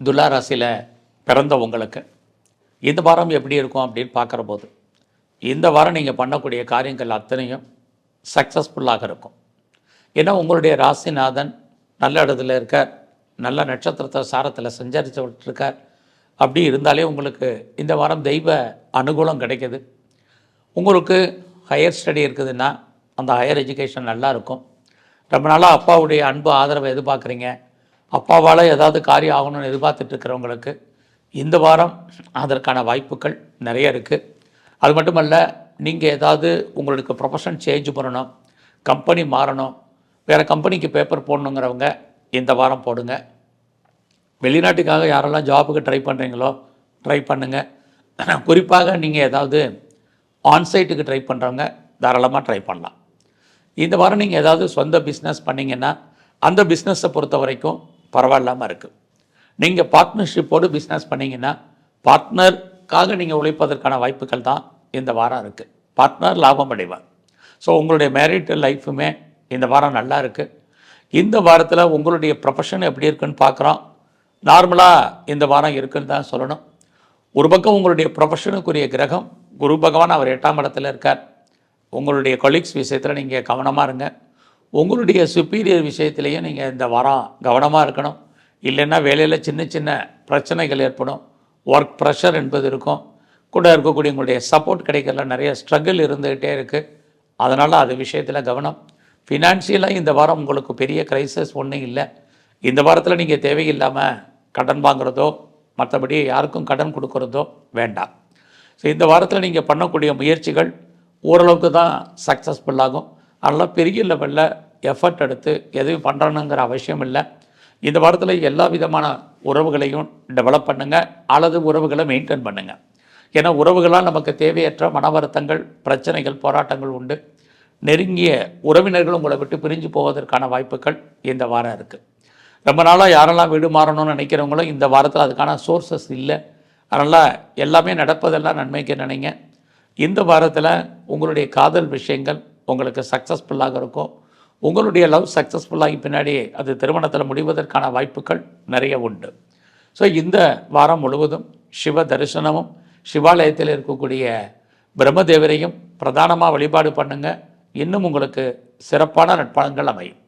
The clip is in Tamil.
துலா ராசியில் பிறந்த உங்களுக்கு இந்த வாரம் எப்படி இருக்கும் அப்படின்னு பார்க்குற போது இந்த வாரம் நீங்கள் பண்ணக்கூடிய காரியங்கள் அத்தனையும் சக்ஸஸ்ஃபுல்லாக இருக்கும். ஏன்னா உங்களுடைய ராசிநாதன் நல்ல இடத்துல இருக்கார், நல்ல நட்சத்திரத்தை சாரத்தில் சஞ்சரித்து விட்டுருக்கார். அப்படி இருந்தாலே உங்களுக்கு இந்த வாரம் தெய்வ அனுகூலம் கிடைக்கிது. உங்களுக்கு ஹையர் ஸ்டடி இருக்குதுன்னா அந்த ஹையர் எஜுகேஷன் நல்லா இருக்கும். ரொம்ப நாளாக அப்பாவுடைய அன்பு ஆதரவை எதிர்பார்க்குறீங்க, அப்பாவால் ஏதாவது காரியம் ஆகணும்னு எதிர்பார்த்துட்ருக்கிறவங்களுக்கு இந்த வாரம் அதற்கான வாய்ப்புகள் நிறைய இருக்குது. அது மட்டுமல்ல, நீங்கள் ஏதாவது உங்களுக்கு ப்ரொஃபஷன் சேஞ்ச் பண்ணணும், கம்பெனி மாறணும், வேறு கம்பெனிக்கு பேப்பர் போடணுங்கிறவங்க இந்த வாரம் போடுங்க. வெளிநாட்டுக்காக யாரெல்லாம் ஜாபுக்கு ட்ரை பண்ணுறீங்களோ ட்ரை பண்ணுங்கள். குறிப்பாக நீங்கள் ஏதாவது ஆன்சைட்டுக்கு ட்ரை பண்ணுறவங்க தாராளமாக ட்ரை பண்ணலாம். இந்த வாரம் நீங்கள் ஏதாவது சொந்த பிஸ்னஸ் பண்ணிங்கன்னா அந்த பிஸ்னஸை பொறுத்த வரைக்கும் பரவாயில்லாமல் இருக்குது. நீங்கள் பார்ட்னர்ஷிப்போடு பிஸ்னஸ் பண்ணிங்கன்னா பார்ட்னருக்காக நீங்கள் உழைப்பதற்கான வாய்ப்புகள் தான் இந்த வாரம் இருக்குது. பார்ட்னர் லாபம் அடைவார். ஸோ உங்களுடைய மேரிட் லைஃபுமே இந்த வாரம் நல்லா இருக்குது. இந்த வாரத்தில் உங்களுடைய ப்ரொஃபஷன் எப்படி இருக்குன்னு பார்க்குறோம். நார்மலாக இந்த வாரம் இருக்குன்னு தான் சொல்லணும். ஒரு பக்கம் உங்களுடைய ப்ரொஃபஷனுக்குரிய கிரகம் குரு பகவான், அவர் 8ஆம் இடத்துல இருக்கார். உங்களுடைய கொலீக்ஸ் விஷயத்தில் நீங்கள் கவனமாக இருங்க. உங்களுடைய சுப்பீரியர் விஷயத்துலேயும் நீங்கள் இந்த வாரம் கவனமாக இருக்கணும். இல்லைன்னா வேலையில் சின்ன சின்ன பிரச்சனைகள் ஏற்படும். ஒர்க் ப்ரெஷர் என்பது இருக்கும். கூட இருக்கக்கூடிய உங்களுடைய சப்போர்ட் கிடைக்கல, நிறைய ஸ்ட்ரகிள் இருந்துக்கிட்டே இருக்குது. அதனால் அது விஷயத்தில் கவனம். ஃபினான்ஷியலாக இந்த வாரம் உங்களுக்கு பெரிய க்ரைசஸ் ஒன்றும் இல்லை. இந்த வாரத்தில் நீங்கள் தேவையில்லாமல் கடன் வாங்குறதோ மற்றபடி யாருக்கும் கடன் கொடுக்குறதோ வேண்டாம். ஸோ இந்த வாரத்தில் நீங்கள் பண்ணக்கூடிய முயற்சிகள் ஓரளவுக்கு தான் சக்ஸஸ்ஃபுல்லாகும். அதனால் பெரிய லெவலில் எஃபர்ட் எடுத்து எதுவும் பண்ணுறணுங்கிற அவசியம் இல்லை. இந்த வாரத்தில் எல்லா விதமான உறவுகளையும் டெவலப் பண்ணுங்கள் அல்லது உறவுகளை மெயின்டைன் பண்ணுங்கள். ஏன்னா உறவுகளால் நமக்கு தேவையற்ற மன வருத்தங்கள், பிரச்சனைகள், போராட்டங்கள் உண்டு. நெருங்கிய உறவினர்கள் உங்களை விட்டு பிரிஞ்சு போவதற்கான வாய்ப்புகள் இந்த வாரம் இருக்குது. ரொம்ப நாளாக யாரெல்லாம் வீடு மாறணும்னு நினைக்கிறவங்களும் இந்த வாரத்தில் அதுக்கான சோர்ஸஸ் இல்லை. அதனால் எல்லாமே நடப்பதெல்லாம் நன்மைக்கு நினைங்க. இந்த வாரத்தில் உங்களுடைய காதல் விஷயங்கள் உங்களுக்கு சக்ஸஸ்ஃபுல்லாக இருக்கும். உங்களுடைய லவ் சக்ஸஸ்ஃபுல்லாகி பின்னாடி அது திருமணத்தில் முடிவதற்கான வாய்ப்புகள் நிறைய உண்டு. ஸோ இந்த வாரம் முழுவதும் சிவ தரிசனமும் சிவாலயத்தில் இருக்கக்கூடிய பிரம்மதேவரையும் பிரதானமாக வழிபாடு பண்ணுங்கள். இன்னும் உங்களுக்கு சிறப்பான நற்பலன்கள் அமையும்.